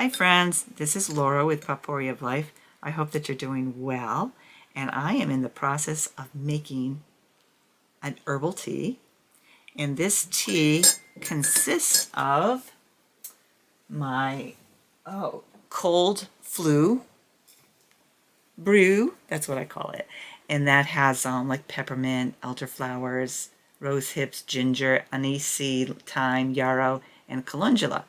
Hi friends, this is Laura with Potpourri of Life. I hope that you're doing well, and I am in the process of making an herbal tea, and this tea consists of my cold flu brew, that's what I call it, and that has like peppermint, elderflowers, rose hips, ginger, anise seed, thyme, yarrow, and calendula.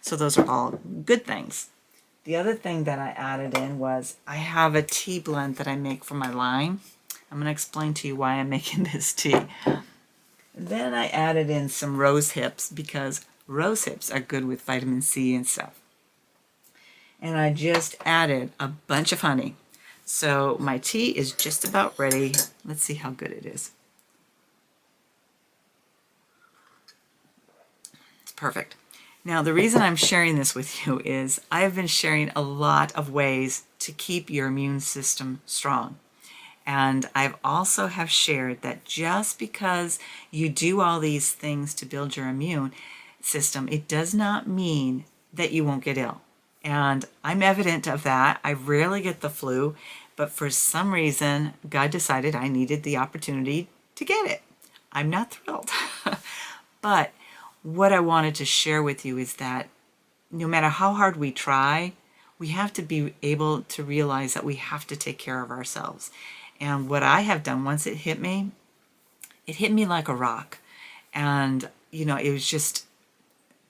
So those are all good things. The other thing that I added in was I have a tea blend that I make for my Lyme. I'm going to explain to you why I'm making this tea. Then I added in some rose hips because rose hips are good with vitamin C and stuff. And I just added a bunch of honey. So my tea is just about ready. Let's see how good it is. It's perfect. Now, the reason I'm sharing this with you is I have been sharing a lot of ways to keep your immune system strong. And I've also have shared that just because you do all these things to build your immune system, it does not mean that you won't get ill. And I'm evident of that. I rarely get the flu, but for some reason, God decided I needed the opportunity to get it. I'm not thrilled. But what I wanted to share with you is that no matter how hard we try, we have to be able to realize that we have to take care of ourselves. And what I have done, once it hit me like a rock. And, it was just,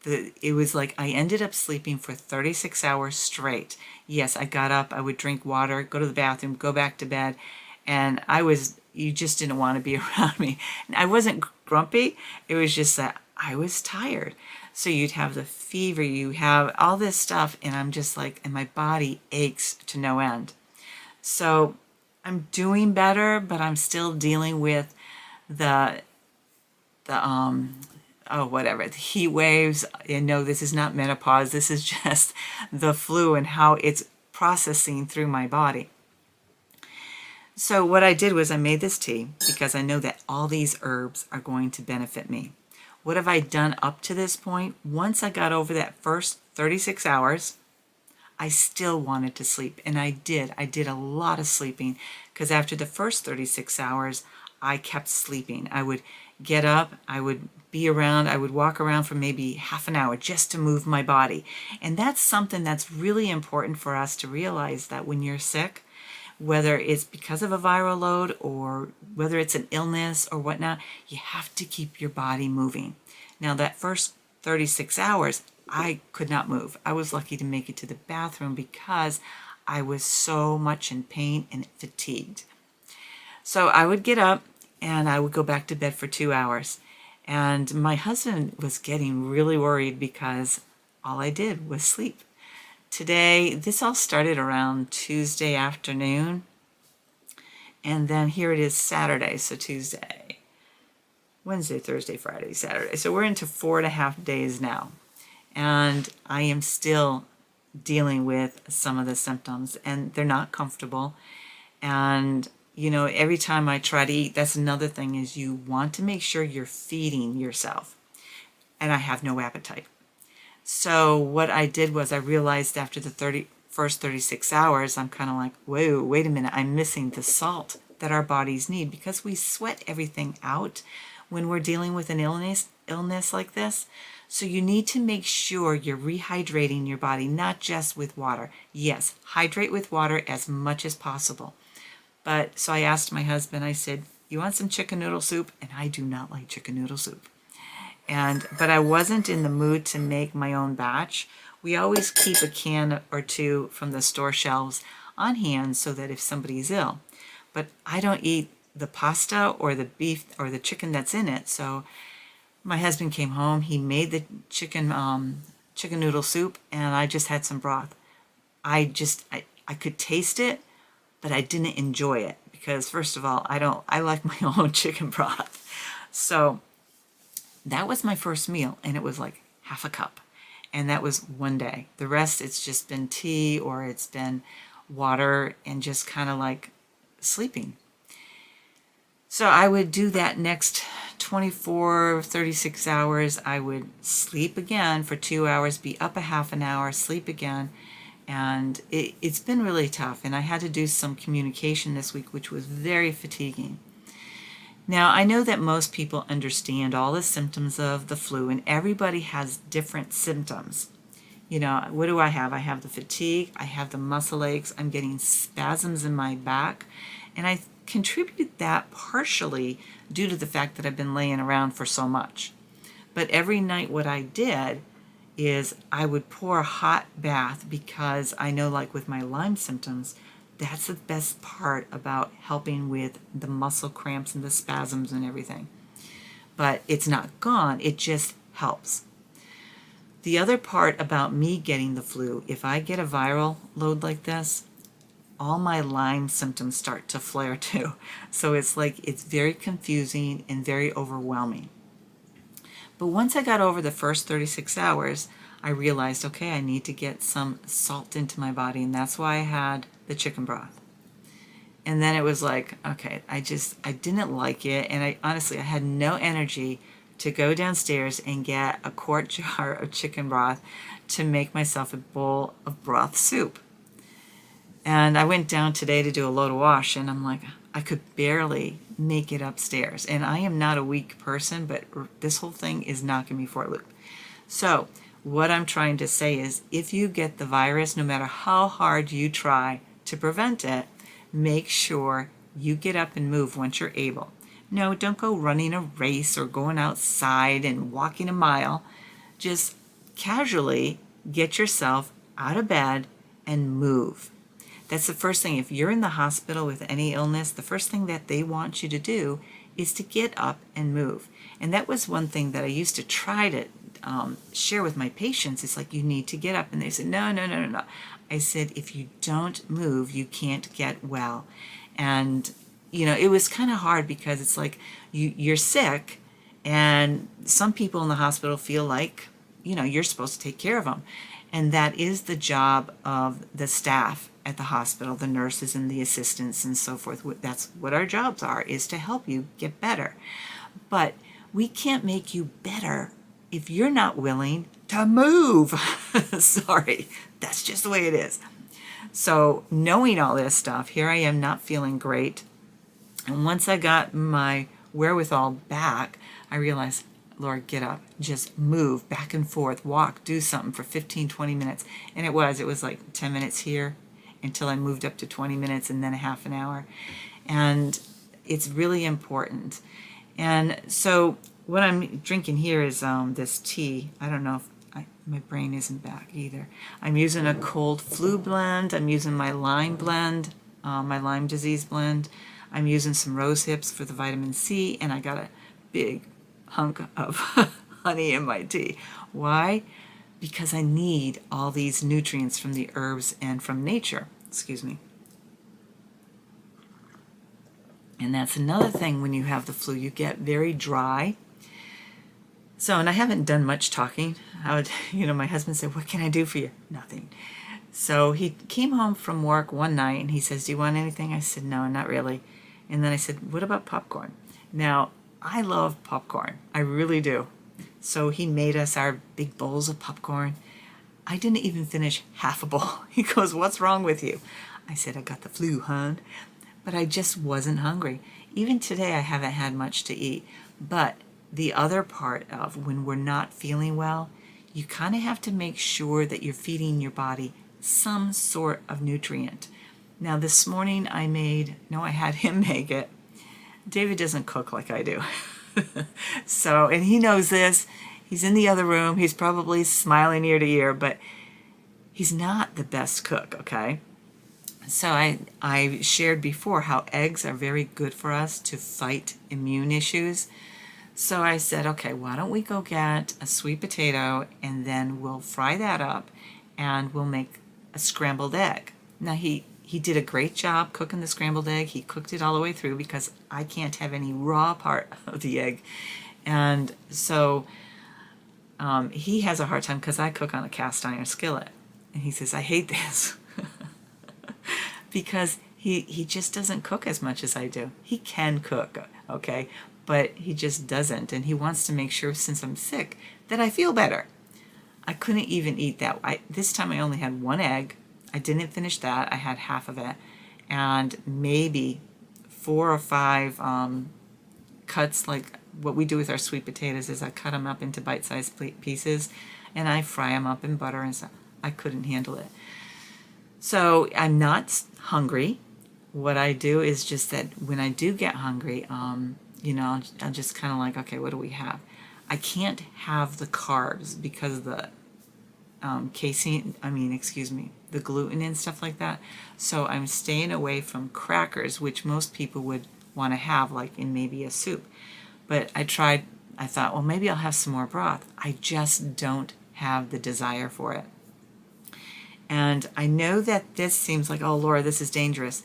it was like I ended up sleeping for 36 hours straight. Yes, I got up, I would drink water, go to the bathroom, go back to bed. And you just didn't want to be around me. And I wasn't grumpy. It was just that I was tired. So you'd have the fever, you have all this stuff, and I'm just like, and my body aches to no end. So I'm doing better, but I'm still dealing with the heat waves. No, this is not menopause. This is just the flu and how it's processing through my body. So what I did was I made this tea because I know that all these herbs are going to benefit me. What have I done up to this point? Once I got over that first 36 hours, I still wanted to sleep. And I did. I did a lot of sleeping because after the first 36 hours, I kept sleeping. I would get up, I would be around, I would walk around for maybe half an hour just to move my body. And that's something that's really important for us to realize, that when you're sick, whether it's because of a viral load or whether it's an illness or whatnot, you have to keep your body moving. Now, that first 36 hours, I could not move. I was lucky to make it to the bathroom because I was so much in pain and fatigued. So I would get up and I would go back to bed for 2 hours. And my husband was getting really worried because all I did was sleep. Today, this all started around Tuesday afternoon, and then here it is Saturday, so Tuesday, Wednesday, Thursday, Friday, Saturday. So we're into 4.5 days now, and I am still dealing with some of the symptoms, and they're not comfortable. And, every time I try to eat, that's another thing, is you want to make sure you're feeding yourself, and I have no appetite. So what I did was I realized after the first 36 hours, I'm kind of like, whoa, wait a minute, I'm missing the salt that our bodies need, because we sweat everything out when we're dealing with an illness like this. So you need to make sure you're rehydrating your body, not just with water. Yes, hydrate with water as much as possible. But so I asked my husband, I said, you want some chicken noodle soup? And I do not like chicken noodle soup. But I wasn't in the mood to make my own batch. We always keep a can or two from the store shelves on hand so that if somebody's ill. But I don't eat the pasta or the beef or the chicken that's in it. So my husband came home, he made the chicken noodle soup, and I just had some broth. I could taste it, but I didn't enjoy it because, first of all, I like my own chicken broth. So that was my first meal, and it was like half a cup. And that was one day. The rest, it's just been tea or it's been water and just kind of like sleeping. So I would do that next 36 hours, I would sleep again for 2 hours, be up a half an hour, sleep again. And it's been really tough. And I had to do some communication this week, which was very fatiguing. Now, I know that most people understand all the symptoms of the flu, and everybody has different symptoms. You know, what do I have? I have the fatigue, I have the muscle aches, I'm getting spasms in my back, and I contribute that partially due to the fact that I've been laying around for so much. But every night what I did is I would pour a hot bath, because I know, like with my Lyme symptoms, that's the best part about helping with the muscle cramps and the spasms and everything. But it's not gone, it just helps. The other part about me getting the flu, if I get a viral load like this, all my Lyme symptoms start to flare too. So it's very confusing and very overwhelming. But once I got over the first 36 hours, I realized, okay, I need to get some salt into my body, and that's why I had the chicken broth. And then it was like, okay, I didn't like it, and I had no energy to go downstairs and get a quart jar of chicken broth to make myself a bowl of broth soup. And I went down today to do a load of wash, and I'm like, I could barely make it upstairs. And I am not a weak person, but this whole thing is knocking me for a loop. So what I'm trying to say is, if you get the virus, no matter how hard you try to prevent it, make sure you get up and move once you're able. No, don't go running a race or going outside and walking a mile. Just casually get yourself out of bed and move. That's the first thing. If you're in the hospital with any illness, the first thing that they want you to do is to get up and move. And that was one thing that I used to try to share with my patients. It's like, you need to get up. And they said, no. I said, if you don't move, you can't get well. And you know, it was kind of hard, because it's like you're sick, and some people in the hospital feel like, you know, you're supposed to take care of them. And that is the job of the staff at the hospital, the nurses and the assistants and so forth. That's what our jobs are, is to help you get better. But we can't make you better if you're not willing to move. Sorry, that's just the way it is. So knowing all this stuff, here I am not feeling great. And once I got my wherewithal back, I realized, Lord, get up, just move back and forth, walk, do something for 15, 20 minutes. And it was like 10 minutes here until I moved up to 20 minutes, and then a half an hour. And it's really important. And so what I'm drinking here is this tea. I don't know if my brain isn't back either. I'm using a cold flu blend. I'm using my Lyme blend, my Lyme disease blend. I'm using some rose hips for the vitamin C, and I got a big hunk of honey in my tea. Why? Because I need all these nutrients from the herbs and from nature. Excuse me. And that's another thing when you have the flu, you get very dry. So, and I haven't done much talking. My husband said, what can I do for you? Nothing. So he came home from work one night and he says, do you want anything? I said, no, not really. And then I said, what about popcorn? Now, I love popcorn. I really do. So he made us our big bowls of popcorn. I didn't even finish half a bowl. He goes, what's wrong with you? I said, I got the flu, hon. But I just wasn't hungry. Even today, I haven't had much to eat. But the other part of when we're not feeling well, you kind of have to make sure that you're feeding your body some sort of nutrient. Now, this morning I had him make it. David doesn't cook like I do. So, and he knows this. He's in the other room. He's probably smiling ear to ear, but he's not the best cook, okay? So I shared before how eggs are very good for us to fight immune issues. So I said, okay, why don't we go get a sweet potato, and then we'll fry that up and we'll make a scrambled egg. Now he did a great job cooking the scrambled egg. He cooked it all the way through because I can't have any raw part of the egg. And so he has a hard time because I cook on a cast iron skillet. And he says, I hate this. Because he just doesn't cook as much as I do. He can cook, okay? but he just doesn't. And he wants to make sure, since I'm sick, that I feel better. I couldn't even eat that. This time I only had one egg. I didn't finish that. I had half of it. And maybe 4 or 5 cuts, like what we do with our sweet potatoes is I cut them up into bite-sized pieces and I fry them up in butter and stuff. I couldn't handle it. So I'm not hungry. What I do is just that when I do get hungry, I'm just kind of like, okay, what do we have? I can't have the carbs because of the the gluten and stuff like that. So I'm staying away from crackers, which most people would want to have, like in maybe a soup. But I thought, well, maybe I'll have some more broth. I just don't have the desire for it. And I know that this seems like, oh, Laura, this is dangerous.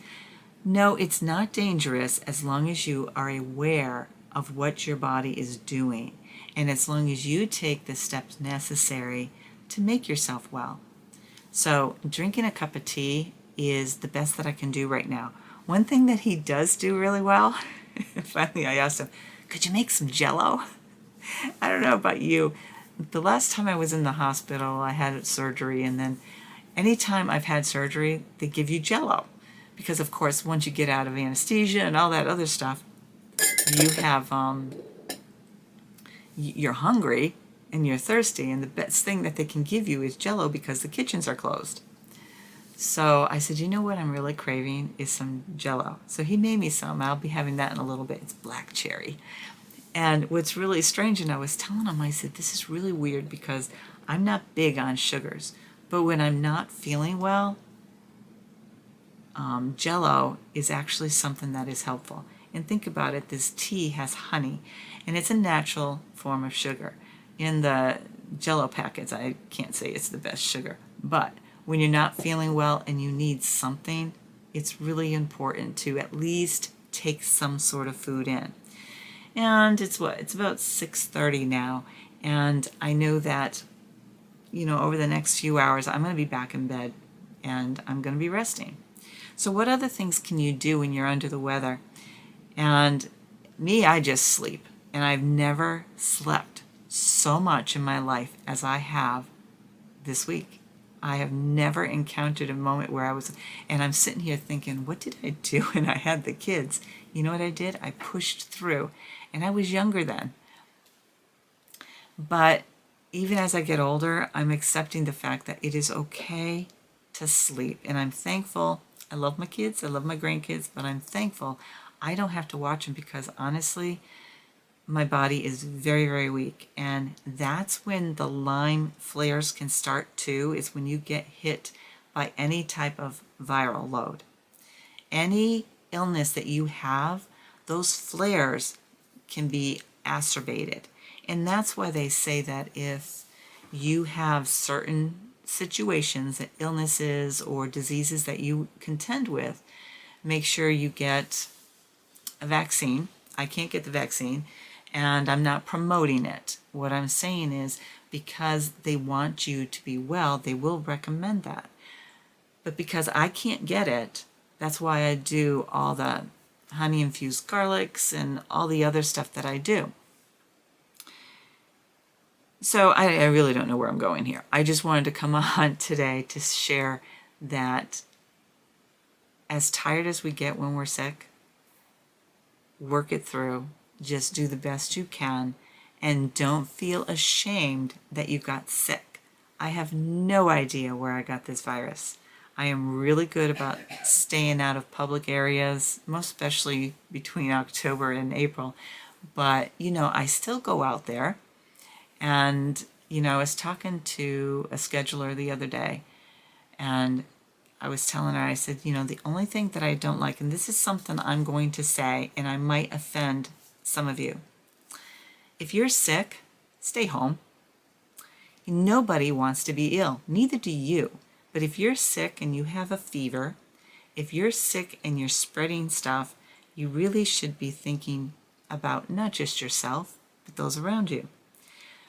No, it's not dangerous as long as you are aware of what your body is doing, and as long as you take the steps necessary to make yourself well. So drinking a cup of tea is the best that I can do right now. One thing that he does do really well, finally I asked him, could you make some Jell-O? I don't know about you. The last time I was in the hospital, I had surgery, and then anytime I've had surgery, they give you Jell-O. Because of course, once you get out of anesthesia and all that other stuff, you have, you're hungry and you're thirsty, and the best thing that they can give you is Jell-O because the kitchens are closed. So I said, you know what I'm really craving is some Jell-O. So he made me some. I'll be having that in a little bit. It's black cherry. And what's really strange, and I was telling him, I said, this is really weird because I'm not big on sugars. But when I'm not feeling well, Jell-O is actually something that is helpful. And think about it, this tea has honey, and it's a natural form of sugar. In the Jell-O packets, I can't say it's the best sugar, but when you're not feeling well and you need something, it's really important to at least take some sort of food in. And it's about 6:30 now, and I know that, over the next few hours, I'm going to be back in bed, and I'm going to be resting. So what other things can you do when you're under the weather? And me, I just sleep. And I've never slept so much in my life as I have this week. I have never encountered a moment where and I'm sitting here thinking, what did I do when I had the kids? You know what I did? I pushed through. And I was younger then. But even as I get older, I'm accepting the fact that it is okay to sleep. And I'm thankful. I love my kids, I love my grandkids, but I'm thankful I don't have to watch them because honestly, my body is very, very weak. And that's when the Lyme flares can start too, is when you get hit by any type of viral load. Any illness that you have, those flares can be exacerbated. And that's why they say that if you have certain situations, illnesses or diseases that you contend with, make sure you get a vaccine. I can't get the vaccine, and I'm not promoting it. What I'm saying is because they want you to be well, they will recommend that. But because I can't get it, that's why I do all the honey-infused garlics and all the other stuff that I do. So I really don't know where I'm going here. I just wanted to come on today to share that as tired as we get when we're sick, work it through, just do the best you can, and don't feel ashamed that you got sick. I have no idea where I got this virus. I am really good about staying out of public areas, most especially between October and April. But, I still go out there. And, I was talking to a scheduler the other day, and I was telling her, I said, the only thing that I don't like, and this is something I'm going to say, and I might offend some of you. If you're sick, stay home. Nobody wants to be ill, neither do you. But if you're sick and you have a fever, if you're sick and you're spreading stuff, you really should be thinking about not just yourself, but those around you.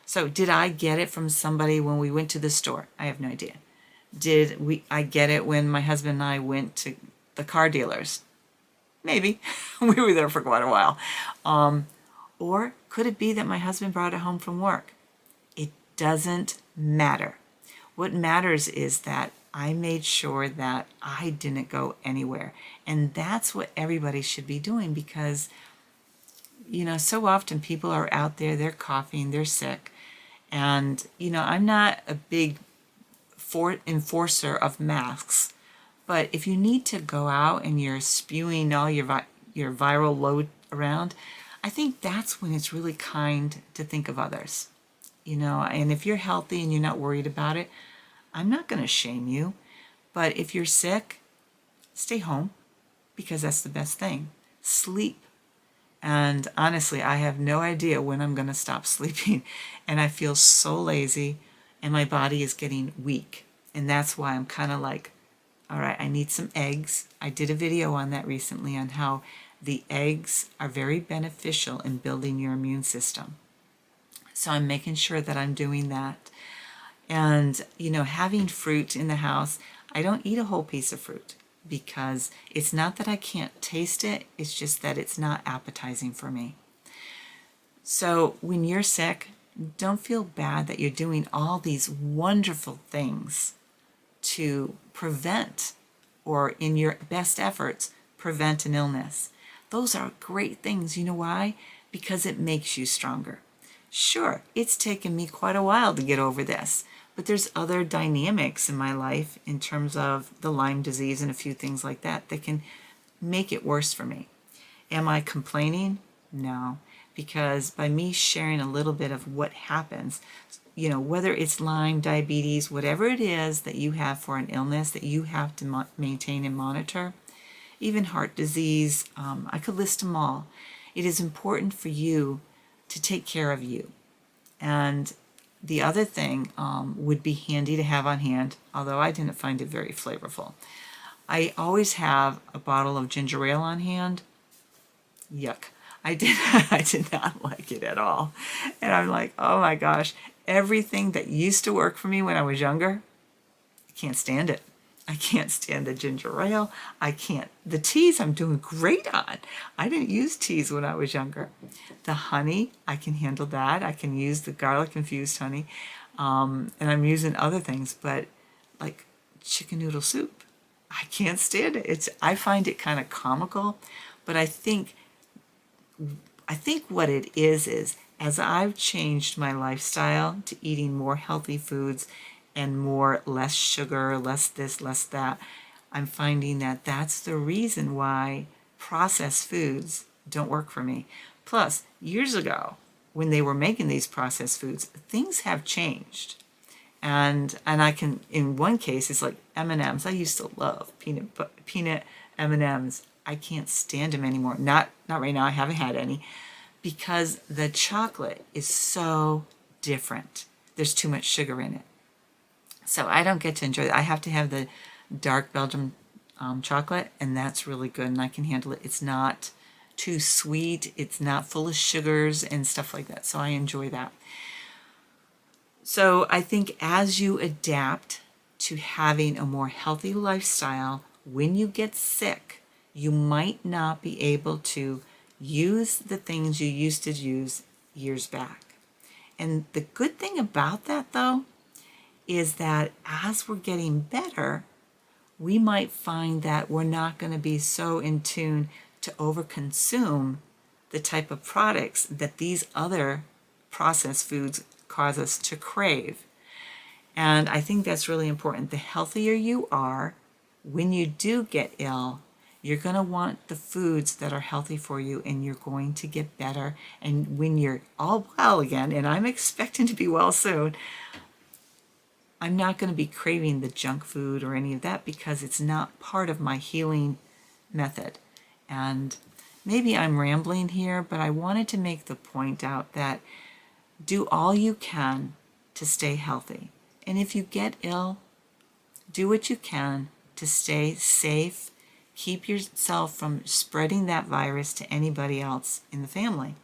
So did I get it from somebody when we went to the store? I have no idea. Did I get it when my husband and I went to the car dealers? Maybe. We were there for quite a while. Or could it be that my husband brought it home from work? It doesn't matter. What matters is that I made sure that I didn't go anywhere. And that's what everybody should be doing, because, so often people are out there, they're coughing, they're sick. And, I'm not a big enforcer of masks, but if you need to go out and you're spewing all your viral load around, I think that's when it's really kind to think of others. And if you're healthy and you're not worried about it, I'm not going to shame you. But if you're sick, stay home, because that's the best thing. Sleep. And honestly, I have no idea when I'm going to stop sleeping. And I feel so lazy and my body is getting weak. And that's why I'm kind of like, all right, I need some eggs. I did a video on that recently on how the eggs are very beneficial in building your immune system. So I'm making sure that I'm doing that. And, having fruit in the house, I don't eat a whole piece of fruit because it's not that I can't taste it, it's just that it's not appetizing for me. So when you're sick, don't feel bad that you're doing all these wonderful things to prevent, or in your best efforts, prevent an illness. Those are great things. You know why? Because it makes you stronger. Sure, it's taken me quite a while to get over this, but there's other dynamics in my life in terms of the Lyme disease and a few things like that that can make it worse for me. Am I complaining? No, because by me sharing a little bit of what happens, whether it's Lyme, diabetes, whatever it is that you have for an illness that you have to maintain and monitor, even heart disease, I could list them all. It is important for you to take care of you. And the other thing would be handy to have on hand, although I didn't find it very flavorful. I always have a bottle of ginger ale on hand. Yuck. I did not like it at all. And I'm like, oh my gosh, everything that used to work for me when I was younger, I can't stand it. I can't stand the ginger ale. The teas I'm doing great on. I didn't use teas when I was younger. The honey, I can handle that. I can use the garlic infused honey. And I'm using other things, but like chicken noodle soup, I can't stand it. I find it kind of comical, but I think what it is as I've changed my lifestyle to eating more healthy foods and less sugar, less this, less that, I'm finding that that's the reason why processed foods don't work for me. Plus, years ago, when they were making these processed foods, things have changed. And I can, in one case, it's like M&Ms. I used to love peanut M&Ms. I can't stand them anymore. Not right now. I haven't had any, because the chocolate is so different. There's too much sugar in it. So I don't get to enjoy it. I have to have the dark Belgian chocolate, and that's really good, and I can handle it. It's not too sweet. It's not full of sugars and stuff like that. So I enjoy that. So I think as you adapt to having a more healthy lifestyle, when you get sick, you might not be able to use the things you used to use years back. And the good thing about that, though, is that as we're getting better, we might find that we're not going to be so in tune to overconsume the type of products that these other processed foods cause us to crave. And I think that's really important. The healthier you are, when you do get ill, you're going to want the foods that are healthy for you, and you're going to get better. And when you're all well again, and I'm expecting to be well soon, I'm not going to be craving the junk food or any of that, because it's not part of my healing method. And maybe I'm rambling here, but I wanted to make the point out that do all you can to stay healthy. And if you get ill, do what you can to stay safe. Keep yourself from spreading that virus to anybody else in the family,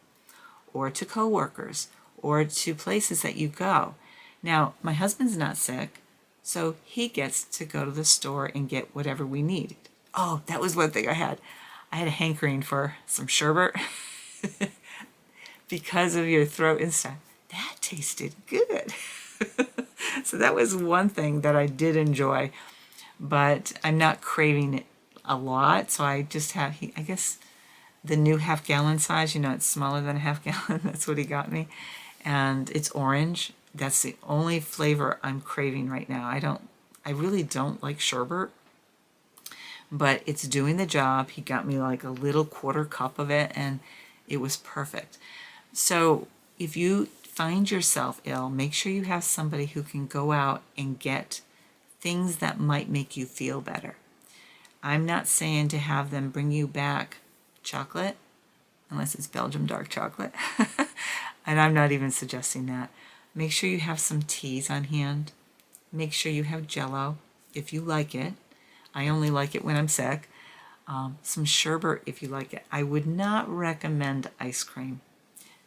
or to coworkers, or to places that you go. Now, my husband's not sick, so he gets to go to the store and get whatever we need. Oh, that was one thing I had. I had a hankering for some sherbet because of your throat and stuff. That tasted good. So that was one thing that I did enjoy, but I'm not craving it a lot. So I just have, I guess the new half-gallon size, it's smaller than a half-gallon. That's what he got me. And it's orange. That's the only flavor I'm craving right now. I really don't like sherbet, but it's doing the job. He got me like a little quarter cup of it, and it was perfect. So if you find yourself ill, make sure you have somebody who can go out and get things that might make you feel better. I'm not saying to have them bring you back chocolate, unless it's Belgium dark chocolate. And I'm not even suggesting that. Make sure you have some teas on hand. Make sure you have Jell-O if you like it. I only like it when I'm sick. Some sherbet if you like it. I would not recommend ice cream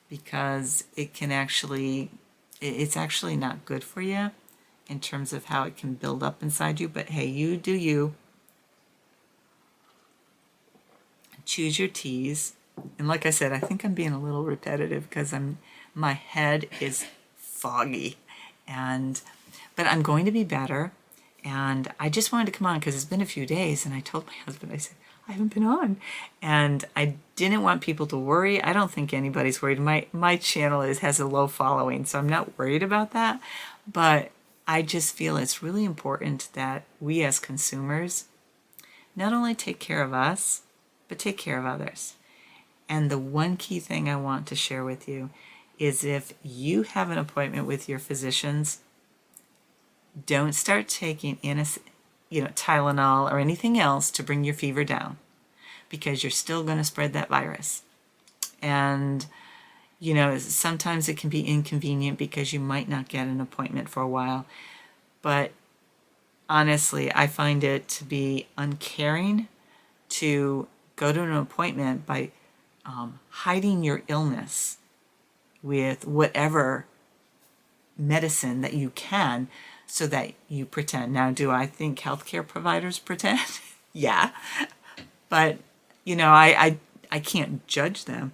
because it's actually not good for you in terms of how it can build up inside you. But hey, you do you. Choose your teas. And like I said, I think I'm being a little repetitive because my head is foggy. But I'm going to be better. And I just wanted to come on because it's been a few days, and I told my husband, I said, I haven't been on. And I didn't want people to worry. I don't think anybody's worried. My channel has a low following, so I'm not worried about that. But I just feel it's really important that we as consumers not only take care of us, but take care of others. And the one key thing I want to share with you is if you have an appointment with your physicians, don't start taking Tylenol or anything else to bring your fever down, because you're still going to spread that virus. And sometimes it can be inconvenient because you might not get an appointment for a while. But honestly, I find it to be uncaring to go to an appointment by hiding your illness with whatever medicine that you can, so that you pretend. Now, do I think healthcare providers pretend? Yeah. But, I can't judge them.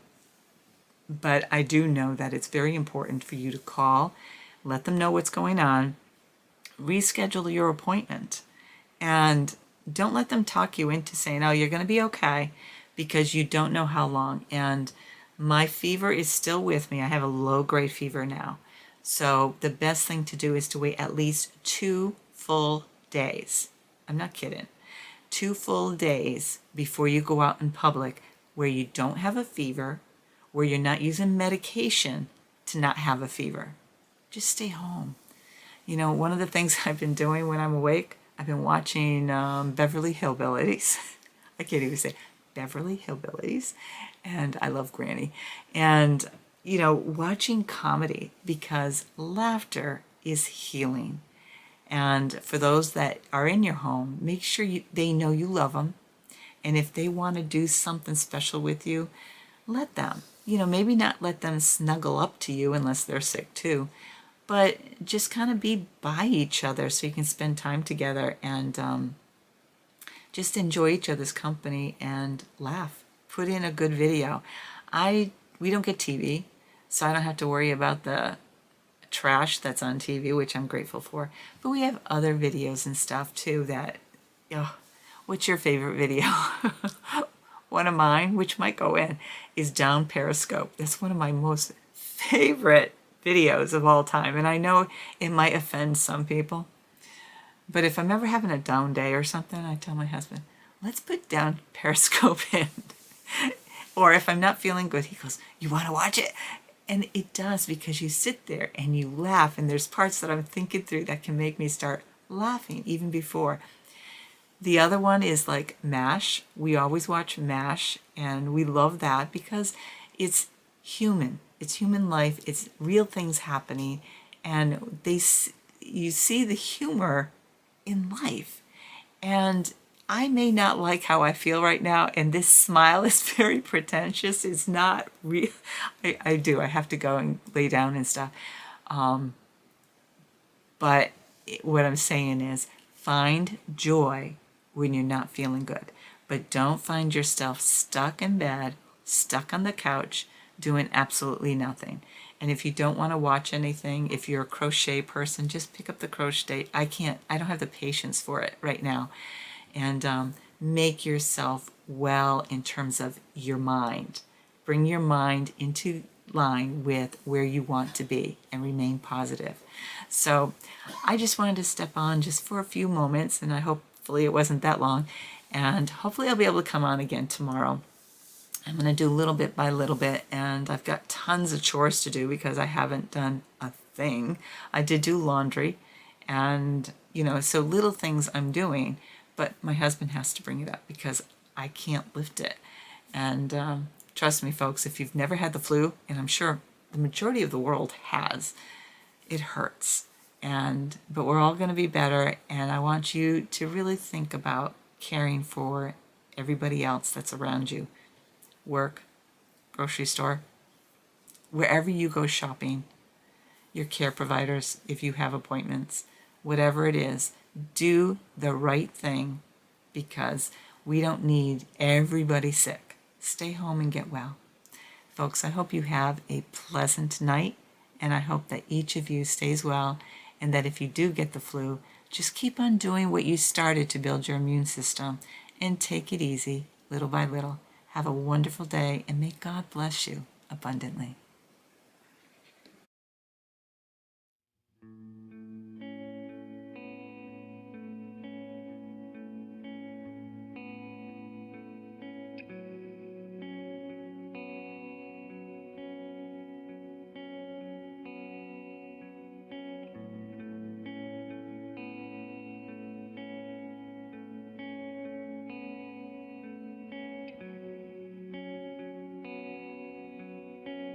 But I do know that it's very important for you to call, let them know what's going on, reschedule your appointment, and don't let them talk you into saying, oh, you're going to be okay, because you don't know how long. And my fever is still with me. I have a low-grade fever now. So the best thing to do is to wait at least 2 full days. I'm not kidding. 2 full days before you go out in public where you don't have a fever, where you're not using medication to not have a fever. Just stay home. One of the things I've been doing when I'm awake, I've been watching Beverly Hillbillies. I can't even say Beverly Hillbillies. And I love Granny. And watching comedy, because laughter is healing. And for those that are in your home, make sure they know you love them. And if they want to do something special with you, let them. Maybe not let them snuggle up to you unless they're sick too, but just kind of be by each other so you can spend time together and just enjoy each other's company and laugh. Put in a good video. We don't get TV, so I don't have to worry about the trash that's on TV, which I'm grateful for. But we have other videos and stuff too that, what's your favorite video? One of mine, which might go in, is Down Periscope. That's one of my most favorite videos of all time. And I know it might offend some people, but if I'm ever having a down day or something, I tell my husband, let's put Down Periscope in. Or if I'm not feeling good, he goes, you want to watch it? And it does, because you sit there and you laugh, and there's parts that I'm thinking through that can make me start laughing even before. The other one is like MASH. We always watch MASH, and we love that because it's human. It's human life. It's real things happening, and you see the humor in life. And I may not like how I feel right now, and this smile is very pretentious. It's not real. I do. I have to go and lay down and stuff. But what I'm saying is, find joy when you're not feeling good. But don't find yourself stuck in bed, stuck on the couch, doing absolutely nothing. And if you don't want to watch anything, if you're a crochet person, just pick up the crochet. I don't have the patience for it right now. And make yourself well in terms of your mind. Bring your mind into line with where you want to be and remain positive. So I just wanted to step on just for a few moments, and hopefully it wasn't that long, and hopefully I'll be able to come on again tomorrow. I'm going to do little bit by little bit, and I've got tons of chores to do because I haven't done a thing. I did do laundry, and so little things I'm doing, but my husband has to bring it up because I can't lift it. And trust me, folks, if you've never had the flu, and I'm sure the majority of the world has, it hurts. But we're all going to be better, and I want you to really think about caring for everybody else that's around you. Work, grocery store, wherever you go shopping, your care providers, if you have appointments, whatever it is, do the right thing because we don't need everybody sick. Stay home and get well. Folks, I hope you have a pleasant night, and I hope that each of you stays well, and that if you do get the flu, just keep on doing what you started to build your immune system, and take it easy, little by little. Have a wonderful day, and may God bless you abundantly.